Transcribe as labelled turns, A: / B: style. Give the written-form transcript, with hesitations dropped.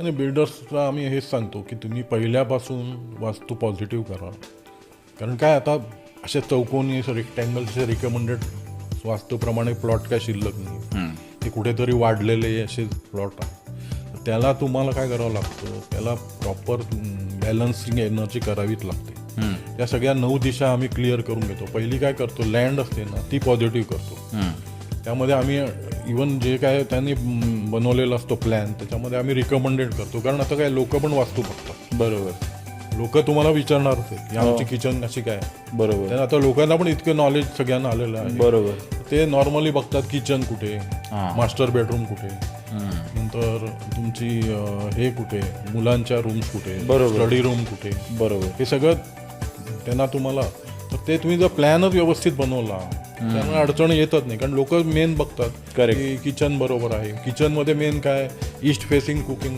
A: आणि बिल्डर्सला आम्ही हेच सांगतो की तुम्ही पहिल्यापासून वास्तू पॉझिटिव्ह करा. कारण काय आता अशा चौकोनी रेक्टँगलचे रिकमेंडेड वास्तूप्रमाणे प्लॉट काय शिल्लक नाही. ते कुठेतरी वाढलेले असे प्लॉट आहेत. त्याला तुम्हाला काय करावं लागतं, त्याला प्रॉपर बॅलन्सिंग एनर्जी करावीच लागते. त्या सगळ्या 9 दिशा आम्ही क्लिअर करून घेतो. पहिली काय करतो, लँड असते ना ती पॉझिटिव्ह करतो. त्यामध्ये आम्ही इवन जे काय त्यांनी बनवलेला असतो प्लॅन त्याच्यामध्ये आम्ही रिकमेंडेड करतो. कारण आता काय लोक पण वास्तू बघतात.
B: बरोबर.
A: लोक तुम्हाला विचारणार होते की आमची किचन अशी काय.
B: बरोबर.
A: तर आता लोकांना पण इतकं नॉलेज सगळ्यांना आलेलं आहे.
B: बरोबर.
A: ते नॉर्मली बघतात किचन कुठे, मास्टर बेडरूम कुठे, नंतर तुमची हे कुठे, मुलांच्या रूम्स कुठे, स्टडी रूम कुठे.
B: बरोबर.
A: हे सगळं त्यांना तुम्हाला, तर ते तुम्ही जर प्लॅनच व्यवस्थित बनवला त्यामुळे अडचण येतच नाही. कारण लोक मेन बघतात की किचन बरोबर आहे. किचनमध्ये मेन काय, ईस्ट फेसिंग कुकिंग